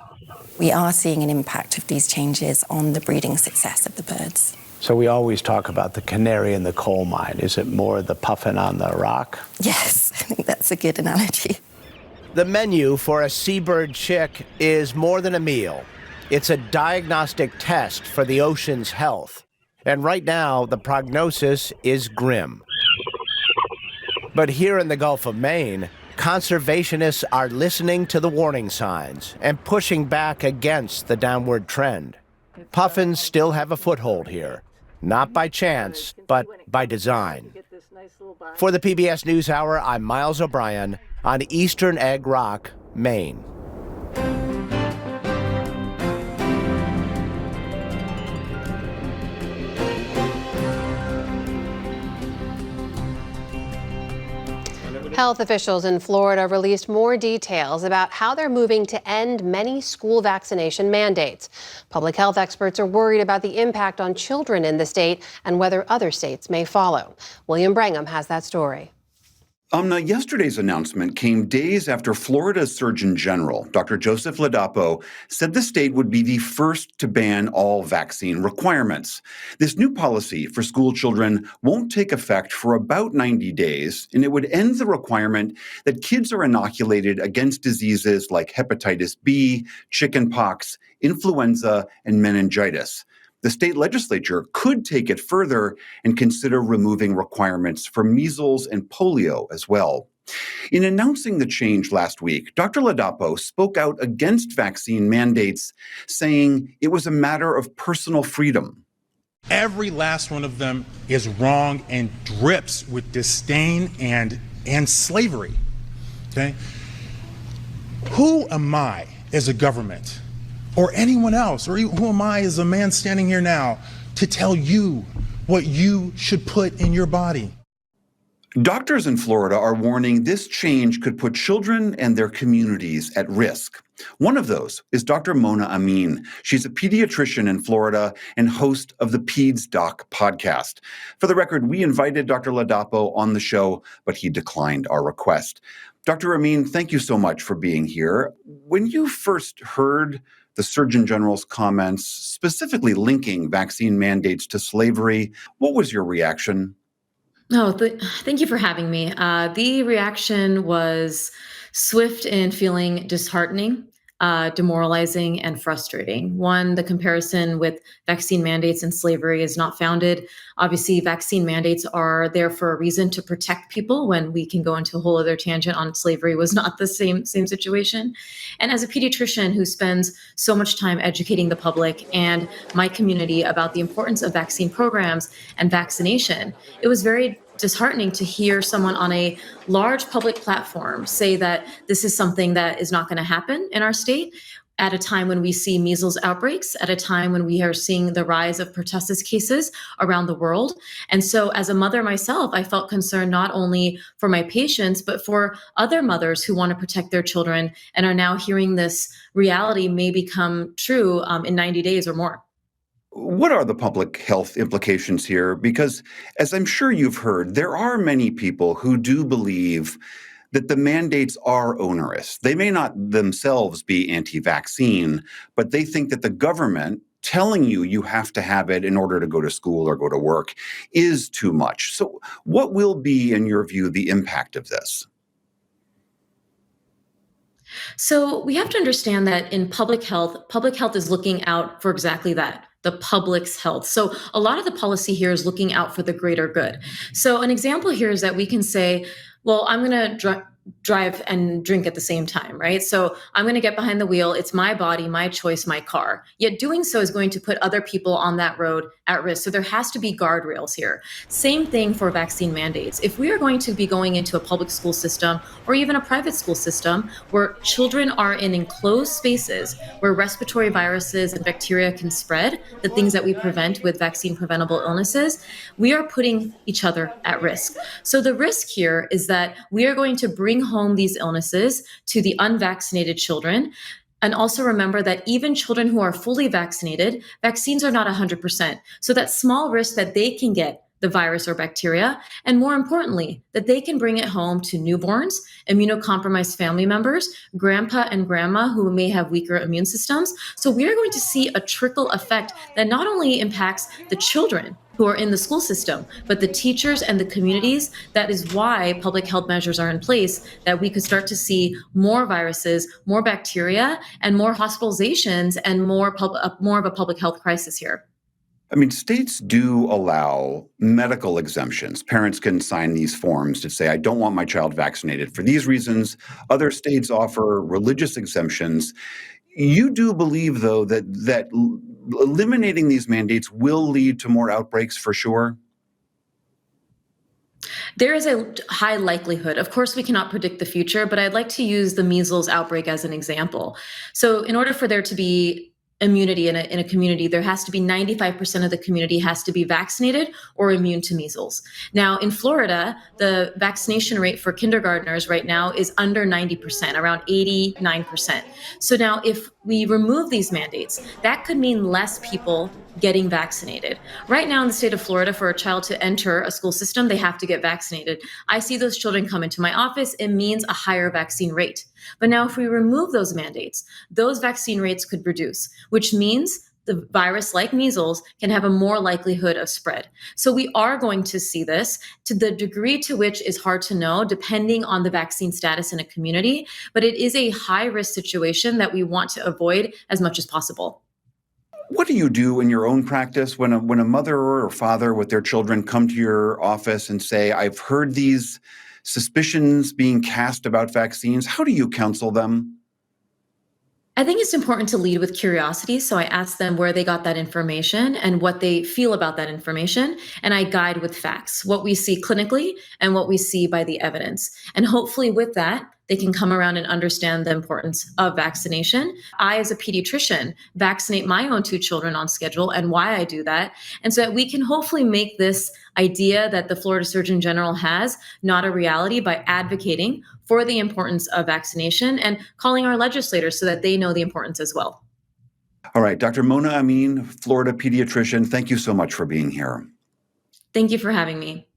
We are seeing an impact of these changes on the breeding success of the birds. So we always talk about the canary in the coal mine. Is it more the puffin on the rock? Yes, I think that's a good analogy. The menu for a seabird chick is more than a meal. It's a diagnostic test for the ocean's health. And right now, the prognosis is grim. But here in the Gulf of Maine, conservationists are listening to the warning signs and pushing back against the downward trend. Puffins still have a foothold here, not by chance, but by design. For the PBS NewsHour, I'm Miles O'Brien on Eastern Egg Rock, Maine. Health officials in Florida released more details about how they're moving to end many school vaccination mandates. Public health experts are worried about the impact on children in the state and whether other states may follow. William Brangham has that story. Yesterday's announcement came days after Florida's Surgeon General, Dr. Joseph Ladapo, said the state would be the first to ban all vaccine requirements. This new policy for school children won't take effect for about 90 days, and it would end the requirement that kids are inoculated against diseases like hepatitis B, chickenpox, influenza, and meningitis. The state legislature could take it further and consider removing requirements for measles and polio as well. In announcing the change last week, Dr. Ladapo spoke out against vaccine mandates, saying it was a matter of personal freedom. Every last one of them is wrong and drips with disdain and slavery. Okay? Who am I as a government or anyone else, or who am I as a man standing here now to tell you what you should put in your body? Doctors in Florida are warning this change could put children and their communities at risk. One of those is Dr. Mona Amin. She's a pediatrician in Florida and host of the Peds Doc podcast. For the record, we invited Dr. Ladapo on the show, but he declined our request. Dr. Amin, thank you so much for being here. When you first heard the Surgeon General's comments, specifically linking vaccine mandates to slavery, what was your reaction? Oh, thank you for having me. The reaction was swift and feeling disheartening, demoralizing, and frustrating. One, the comparison with vaccine mandates and slavery is not founded. Obviously, vaccine mandates are there for a reason to protect people, when we can go into a whole other tangent on slavery was not the same situation. And as a pediatrician who spends so much time educating the public and my community about the importance of vaccine programs and vaccination, it was very disheartening to hear someone on a large public platform say that this is something that is not going to happen in our state at a time when we see measles outbreaks, at a time when we are seeing the rise of pertussis cases around the world. And so as a mother myself, I felt concerned not only for my patients, but for other mothers who want to protect their children and are now hearing this reality may become true in 90 days or more. What are the public health implications here? Because, as I'm sure you've heard, there are many people who do believe that the mandates are onerous. They may not themselves be anti-vaccine, but they think that the government telling you you have to have it in order to go to school or go to work is too much. So what will be, in your view, the impact of this? So we have to understand that in public health is looking out for exactly that, the public's health. So a lot of the policy here is looking out for the greater good. So an example here is that we can say, well, I'm going to drive and drink at the same time, right? So I'm going to get behind the wheel. It's my body, my choice, my car. Yet doing so is going to put other people on that road at risk. So there has to be guardrails here. Same thing for vaccine mandates. If we are going to be going into a public school system or even a private school system where children are in enclosed spaces where respiratory viruses and bacteria can spread, the things that we prevent with vaccine preventable illnesses, we are putting each other at risk. So the risk here is that we are going to bring home these illnesses to the unvaccinated children. And also remember that even children who are fully vaccinated, vaccines are not 100%. So that small risk that they can get the virus or bacteria, and more importantly, that they can bring it home to newborns, immunocompromised family members, grandpa and grandma who may have weaker immune systems. So we are going to see a trickle effect that not only impacts the children who are in the school system, but the teachers and the communities. That is why public health measures are in place, that we could start to see more viruses, more bacteria, and more hospitalizations, and more of a public health crisis here. I mean, states do allow medical exemptions. Parents can sign these forms to say, I don't want my child vaccinated for these reasons. Other states offer religious exemptions. You do believe, though, that eliminating these mandates will lead to more outbreaks for sure? There is a high likelihood. Of course, we cannot predict the future, but I'd like to use the measles outbreak as an example. So in order for there to be immunity in a community, there has to be 95% of the community has to be vaccinated or immune to measles. Now, in Florida, the vaccination rate for kindergartners right now is under 90%, around 89%. So now if we remove these mandates, that could mean less people getting vaccinated. Right now in the state of Florida, for a child to enter a school system, they have to get vaccinated. I see those children come into my office. It means a higher vaccine rate. But now if we remove those mandates, those vaccine rates could reduce, which means the virus, like measles, can have a more likelihood of spread. So we are going to see this. To the degree to which is hard to know, depending on the vaccine status in a community, but it is a high-risk situation that we want to avoid as much as possible. What do you do in your own practice when a mother or father with their children come to your office and say, I've heard these suspicions being cast about vaccines. How do you counsel them? I think it's important to lead with curiosity. So I ask them where they got that information and what they feel about that information. And I guide with facts, what we see clinically and what we see by the evidence. And hopefully with that, they can come around and understand the importance of vaccination. I, as a pediatrician, vaccinate my own 2 children on schedule and why I do that. And so that we can hopefully make this idea that the Florida Surgeon General has not a reality by advocating for the importance of vaccination and calling our legislators so that they know the importance as well. All right, Dr. Mona Amin, Florida pediatrician, thank you so much for being here. Thank you for having me.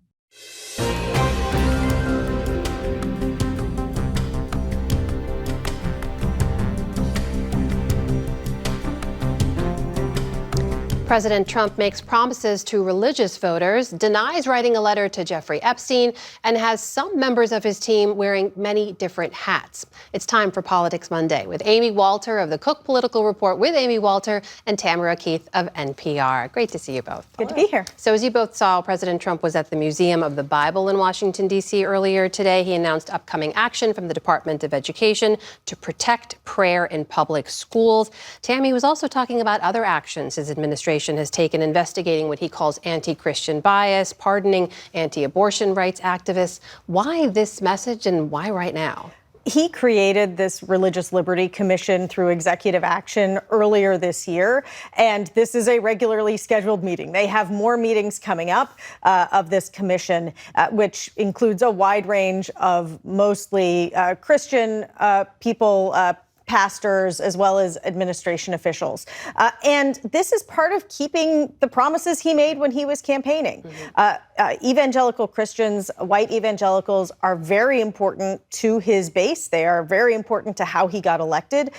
President Trump makes promises to religious voters, denies writing a letter to Jeffrey Epstein, and has some members of his team wearing many different hats. It's time for Politics Monday with Amy Walter of the Cook Political Report with Amy Walter and Tamara Keith of NPR. Great to see you both. Good to be here. So as you both saw, President Trump was at the Museum of the Bible in Washington, D.C. earlier today. He announced upcoming action from the Department of Education to protect prayer in public schools. Tammy was also talking about other actions his administration has taken investigating what he calls anti-Christian bias, pardoning anti-abortion rights activists. Why this message and why right now? He created this Religious Liberty Commission through executive action earlier this year, and this is a regularly scheduled meeting. They have more meetings coming up of this commission, which includes a wide range of mostly Christian people, pastors, as well as administration officials. And this is part of keeping the promises he made when he was campaigning. Evangelical Christians, white evangelicals, are very important to his base. They are very important to how he got elected.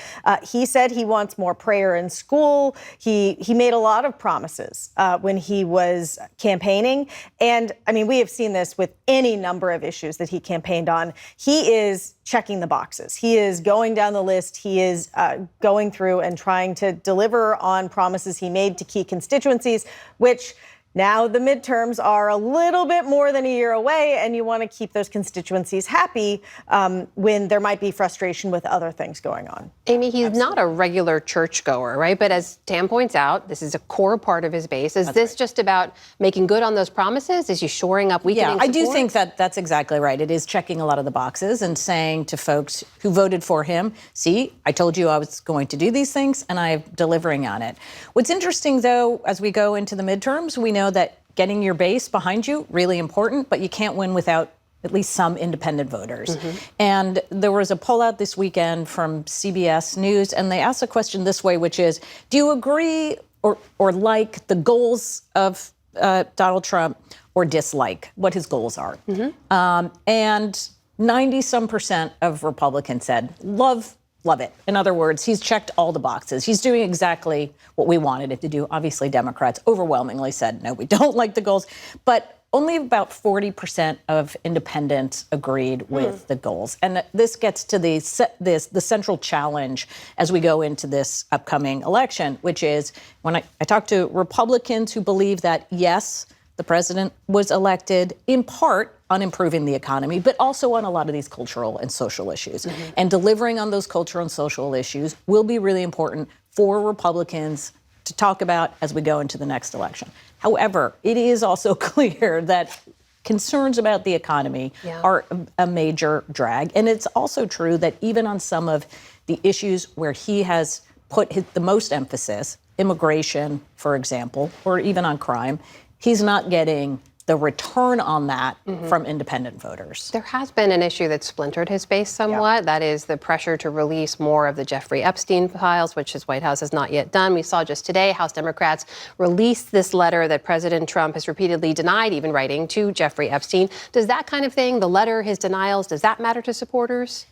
He said he wants more prayer in school. He made a lot of promises when he was campaigning. And I mean, we have seen this with any number of issues that he campaigned on. He is checking the boxes. He is going down the list. He is going through and trying to deliver on promises he made to key constituencies, which now the midterms are a little bit more than a year away, and you want to keep those constituencies happy when there might be frustration with other things going on. Amy, he's not a regular churchgoer, right? But as Tam points out, this is a core part of his base. Is this just about making good on those promises? Is he shoring up weakening support? I do think that that's exactly right. It is checking a lot of the boxes and saying to folks who voted for him, see, I told you I was going to do these things, and I'm delivering on it. What's interesting, though, as we go into the midterms, we know that getting your base behind you, really important, but you can't win without at least some independent voters. And there was a poll out this weekend from CBS News, and they asked a question this way, which is, do you agree or like the goals of Donald Trump or dislike what his goals are? And 90-some% of Republicans said, love it. In other words, he's checked all the boxes. He's doing exactly what we wanted it to do. Obviously, Democrats overwhelmingly said, no, we don't like the goals. But only about 40% of independents agreed with the goals. And this gets to the central challenge as we go into this upcoming election, which is when I talk to Republicans who believe that, yes, the president was elected in part on improving the economy, but also on a lot of these cultural and social issues. And delivering on those cultural and social issues will be really important for Republicans to talk about as we go into the next election. However, it is also clear that concerns about the economy are a major drag. And it's also true that even on some of the issues where he has put the most emphasis, immigration, for example, or even on crime, he's not getting the return on that from independent voters. There has been an issue that splintered his base somewhat. That is the pressure to release more of the Jeffrey Epstein files, which his White House has not yet done. We saw just today House Democrats released this letter that President Trump has repeatedly denied even writing to Jeffrey Epstein. Does that kind of thing, the letter, his denials, does that matter to supporters?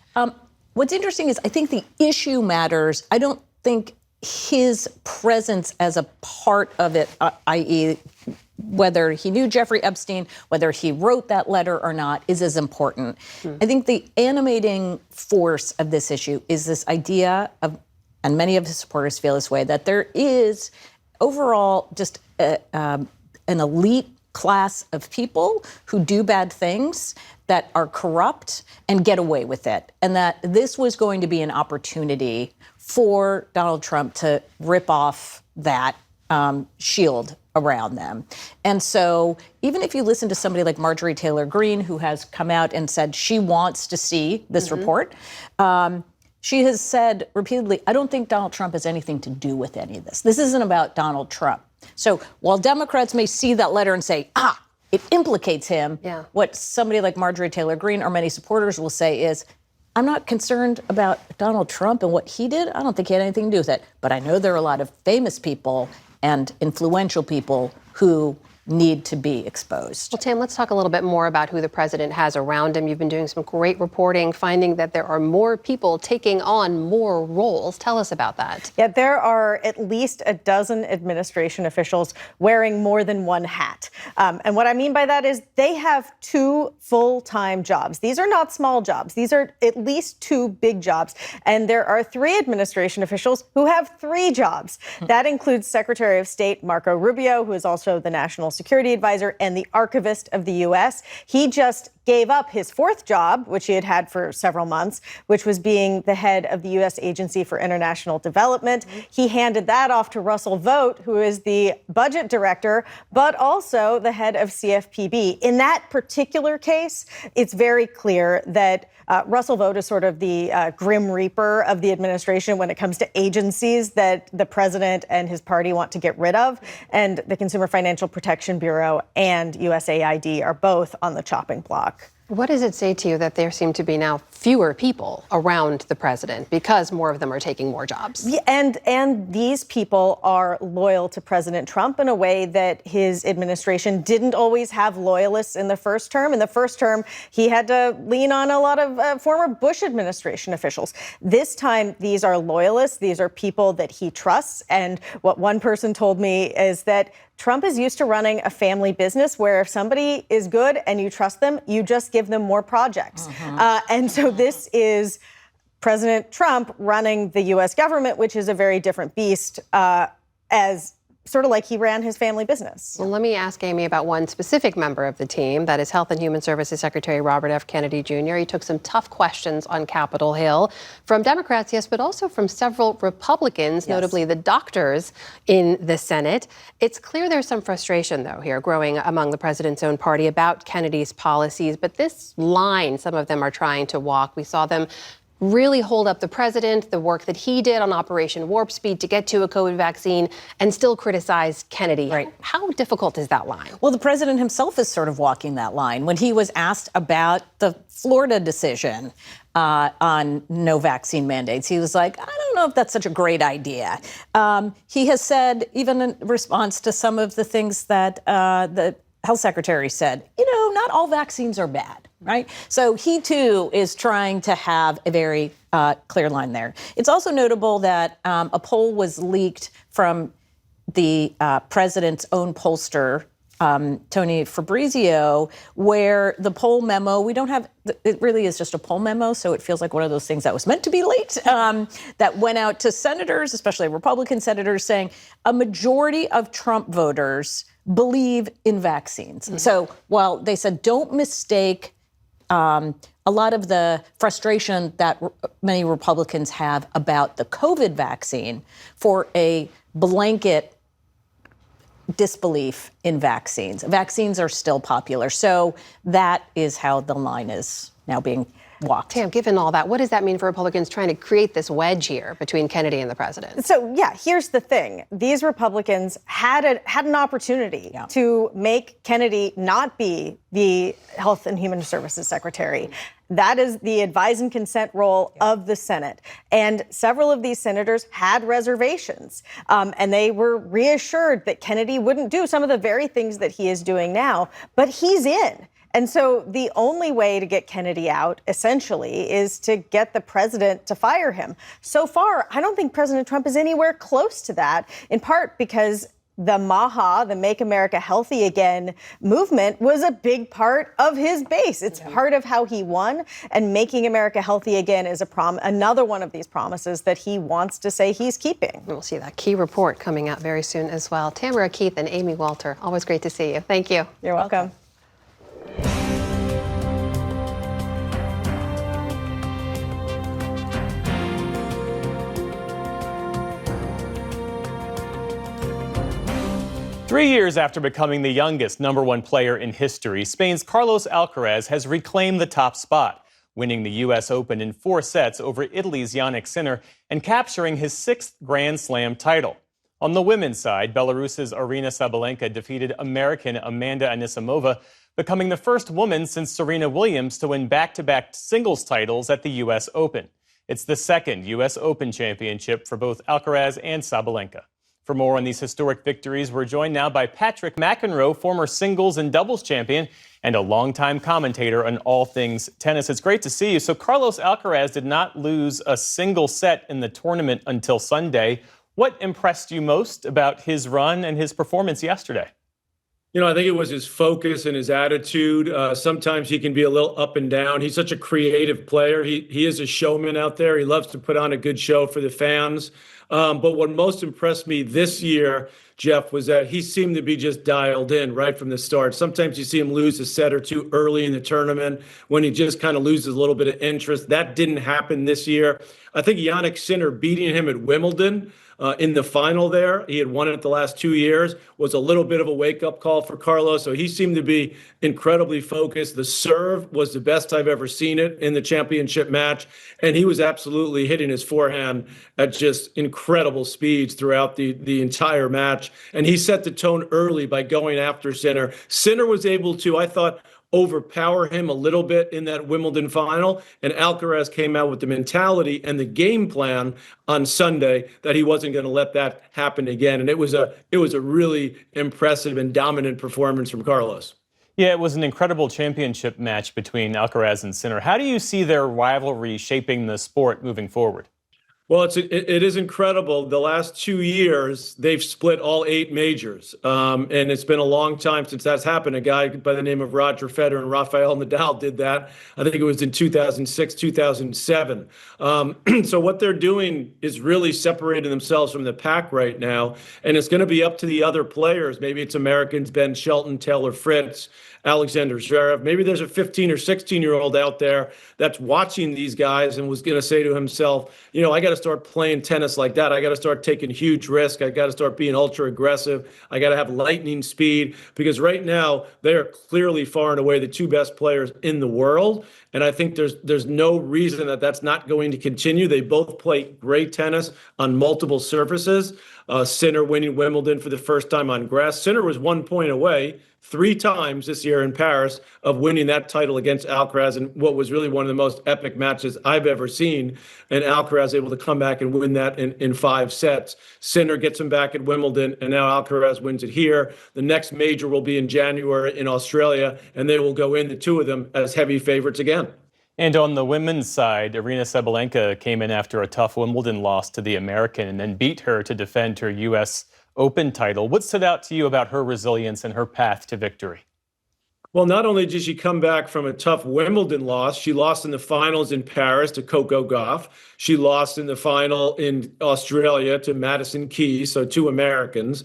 What's interesting is I think the issue matters. I don't think his presence as a part of it, i.e., whether he knew Jeffrey Epstein, whether he wrote that letter or not, is as important. I think the animating force of this issue is this idea of, and many of his supporters feel this way, that there is overall just an elite class of people who do bad things, that are corrupt and get away with it. And that this was going to be an opportunity for Donald Trump to rip off that shield around them. And so even if you listen to somebody like Marjorie Taylor Greene, who has come out and said she wants to see this report, she has said repeatedly, I don't think Donald Trump has anything to do with any of this. This isn't about Donald Trump. So while Democrats may see that letter and say, it implicates him, what somebody like Marjorie Taylor Greene or many supporters will say is, I'm not concerned about Donald Trump and what he did. I don't think he had anything to do with it. But I know there are a lot of famous people and influential people who need to be exposed. Well, Tam, let's talk a little bit more about who the president has around him. You've been doing some great reporting, finding that there are more people taking on more roles. Tell us about that. Yeah, there are at least a dozen administration officials wearing more than one hat. And what I mean by that is they have 2 full-time jobs. These are not small jobs. These are at least 2 big jobs. And there are 3 administration officials who have 3 jobs. That includes Secretary of State Marco Rubio, who is also the National Security Advisor and the Archivist of the U.S. He just gave up his 4th job, which he had had for several months, which was being the head of the U.S. Agency for International Development. He handed that off to Russell Vought, who is the budget director, but also the head of CFPB. In that particular case, it's very clear that Russell Vought is sort of the grim reaper of the administration when it comes to agencies that the president and his party want to get rid of. And the Consumer Financial Protection Bureau and USAID are both on the chopping block. What does it say to you that there seem to be now fewer people around the president because more of them are taking more jobs? Yeah, and these people are loyal to President Trump in a way that his administration didn't always have loyalists in the first term. In the first term, he had to lean on a lot of former Bush administration officials. This time, these are loyalists. These are people that he trusts. And what one person told me is that Trump is used to running a family business where if somebody is good and you trust them, you just give them more projects. And so this is President Trump running the U.S. government, which is a very different beast, as sort of like he ran his family business. Well, let me ask Amy about one specific member of the team. That is Health and Human Services Secretary Robert F. Kennedy Jr. He took some tough questions on Capitol Hill from Democrats, yes, but also from several Republicans, notably the doctors in the Senate. It's clear there's some frustration, though, here growing among the president's own party about Kennedy's policies. But this line some of them are trying to walk, we saw them really hold up the president, the work that he did on Operation Warp Speed to get to a COVID vaccine, and still criticize Kennedy. Right. How difficult is that line? Well, the president himself is sort of walking that line. When he was asked about the Florida decision on no vaccine mandates, he was like, I don't know if that's such a great idea. He has said, even in response to some of the things that the health secretary said, not all vaccines are bad. Right? So he, too, is trying to have a very clear line there. It's also notable that a poll was leaked from the president's own pollster, Tony Fabrizio, where the poll memo, it really is just a poll memo, so it feels like one of those things that was meant to be leaked, that went out to senators, especially Republican senators, saying a majority of Trump voters believe in vaccines. Mm-hmm. So while they said don't mistake a lot of the frustration that many Republicans have about the COVID vaccine for a blanket disbelief in vaccines. Vaccines are still popular. So that is how the line is now being walked. Tam, given all that, what does that mean for Republicans trying to create this wedge here between Kennedy and the president? So, here's the thing. These Republicans had an opportunity to make Kennedy not be the Health and Human Services Secretary. That is the advise and consent role of the Senate. And several of these senators had reservations. And they were reassured that Kennedy wouldn't do some of the very things that he is doing now. But he's in. And so the only way to get Kennedy out, essentially, is to get the president to fire him. So far, I don't think President Trump is anywhere close to that, in part because the MAHA, the Make America Healthy Again movement, was a big part of his base. It's part of how he won. And Making America Healthy Again is another one of these promises that he wants to say he's keeping. We'll see that key report coming out very soon as well. Tamara Keith and Amy Walter, always great to see you. Thank you. You're welcome. Three years after becoming the youngest #1 player in history, Spain's Carlos Alcaraz has reclaimed the top spot, winning the U.S. Open in 4 sets over Italy's Jannik Sinner and capturing his 6th Grand Slam title. On the women's side, Belarus's Aryna Sabalenka defeated American Amanda Anisimova, becoming the first woman since Serena Williams to win back-to-back singles titles at the U.S. Open. It's the second U.S. Open championship for both Alcaraz and Sabalenka. For more on these historic victories, we're joined now by Patrick McEnroe, former singles and doubles champion and a longtime commentator on all things tennis. It's great to see you. So Carlos Alcaraz did not lose a single set in the tournament until Sunday. What impressed you most about his run and his performance yesterday? You know, I think it was his focus and his attitude. Sometimes he can be a little up and down. He's such a creative player. He is a showman out there. He loves to put on a good show for the fans. But what most impressed me this year, Jeff, was that he seemed to be just dialed in right from the start. Sometimes you see him lose a set or two early in the tournament when he just kind of loses a little bit of interest. That didn't happen this year. I think Jannik Sinner beating him at Wimbledon in the final there, he had won it the last 2 years, was a little bit of a wake-up call for Carlos. So he seemed to be incredibly focused. The serve was the best I've ever seen it in the championship match. And he was absolutely hitting his forehand at just incredible speeds throughout the entire match. And he set the tone early by going after Sinner. Sinner was able to, I thought, overpower him a little bit in that Wimbledon final, and Alcaraz came out with the mentality and the game plan on Sunday that he wasn't going to let that happen again. And it was a really impressive and dominant performance from Carlos. Yeah, it was an incredible championship match between Alcaraz and Sinner. How do you see their rivalry shaping the sport moving forward? Well, it is incredible. The last 2 years, they've split all 8 majors. And it's been a long time since that's happened. A guy by the name of Roger Federer and Rafael Nadal did that. I think it was in 2006, 2007. So what they're doing is really separating themselves from the pack right now. And it's going to be up to the other players. Maybe it's Americans, Ben Shelton, Taylor Fritz, Alexander Zverev. Maybe there's a 15 or 16-year-old out there that's watching these guys and was going to say to himself, you know, I got to start playing tennis like that. I got to start taking huge risks. I got to start being ultra aggressive. I got to have lightning speed, because right now they are clearly far and away the 2 best players in the world. And I think there's no reason that that's not going to continue. They both play great tennis on multiple surfaces. Sinner winning Wimbledon for the first time on grass. Sinner was 1 point away 3 times this year in Paris of winning that title against Alcaraz in what was really one of the most epic matches I've ever seen. And Alcaraz able to come back and win that in 5 sets. Sinner gets him back at Wimbledon, and now Alcaraz wins it here. The next major will be in January in Australia, and they will go in, the 2 of them, as heavy favorites again. And on the women's side, Aryna Sabalenka came in after a tough Wimbledon loss to the American and then beat her to defend her U.S. Open title. What stood out to you about her resilience and her path to victory? Well, not only did she come back from a tough Wimbledon loss, she lost in the finals in Paris to Coco Gauff. She lost in the final in Australia to Madison Keys, so 2 Americans.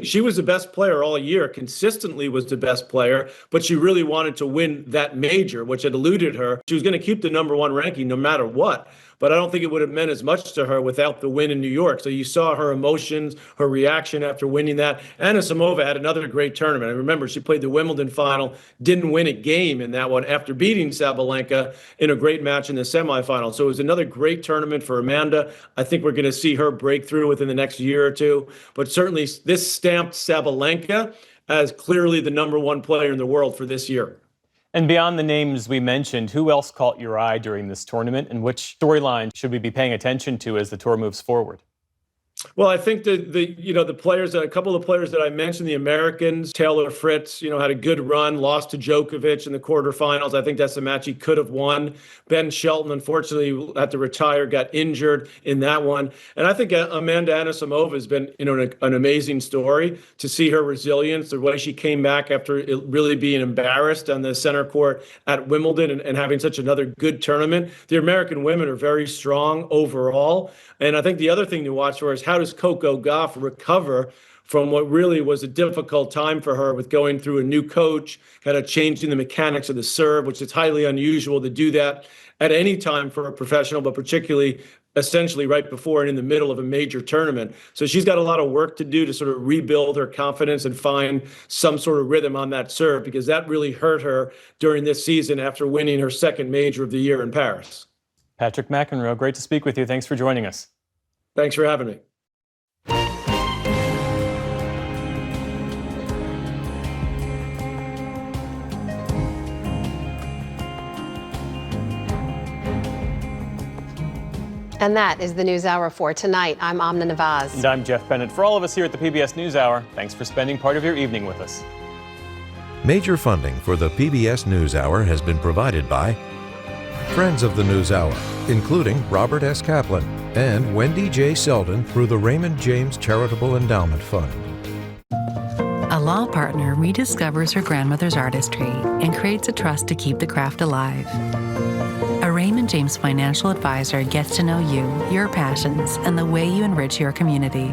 She was the best player all year, consistently was the best player, but she really wanted to win that major, which had eluded her. She was going to keep the #1 ranking no matter what. But I don't think it would have meant as much to her without the win in New York. So you saw her emotions, her reaction after winning that. Anisimova had another great tournament. I remember she played the Wimbledon final, didn't win a game in that one after beating Sabalenka in a great match in the semifinal. So it was another great tournament for Amanda. I think we're going to see her break through within the next year or 2. But certainly this stamped Sabalenka as clearly the #1 player in the world for this year. And beyond the names we mentioned, who else caught your eye during this tournament, and which storyline should we be paying attention to as the tour moves forward? Well, I think the players, a couple of the players that I mentioned, the Americans, Taylor Fritz, had a good run, lost to Djokovic in the quarterfinals. I think that's a match he could have won. Ben Shelton, unfortunately, had to retire, got injured in that one. And I think Amanda Anisimova has been, an amazing story to see her resilience, the way she came back after really being embarrassed on the center court at Wimbledon and having such another good tournament. The American women are very strong overall. And I think the other thing to watch for is how does Coco Gauff recover from what really was a difficult time for her with going through a new coach, kind of changing the mechanics of the serve, which is highly unusual to do that at any time for a professional, but particularly essentially right before and in the middle of a major tournament. So she's got a lot of work to do to sort of rebuild her confidence and find some sort of rhythm on that serve, because that really hurt her during this season after winning her second major of the year in Paris. Patrick McEnroe, great to speak with you. Thanks for joining us. Thanks for having me. And that is the NewsHour for tonight. I'm Amna Nawaz. And I'm Jeff Bennett. For all of us here at the PBS NewsHour, thanks for spending part of your evening with us. Major funding for the PBS NewsHour has been provided by Friends of the NewsHour, including Robert S. Kaplan and Wendy J. Selden through the Raymond James Charitable Endowment Fund. A law partner rediscovers her grandmother's artistry and creates a trust to keep the craft alive. A Raymond James financial advisor gets to know you, your passions, and the way you enrich your community.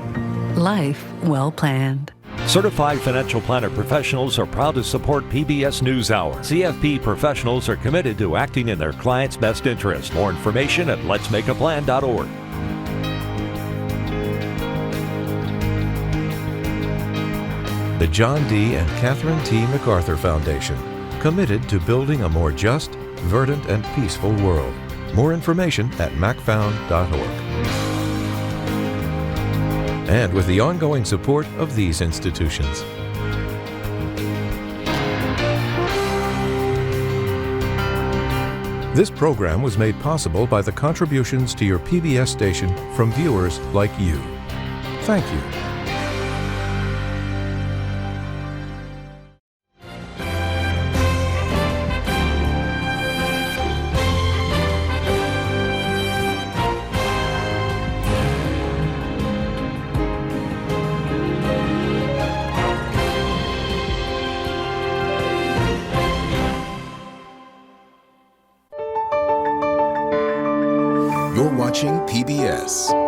Life well planned. Certified financial planner professionals are proud to support PBS NewsHour. CFP professionals are committed to acting in their clients' best interest. More information at letsmakeaplan.org. The John D. and Catherine T. MacArthur Foundation, committed to building a more just, verdant, and peaceful world. More information at macfound.org. And with the ongoing support of these institutions. This program was made possible by the contributions to your PBS station from viewers like you. Thank you. You're watching PBS.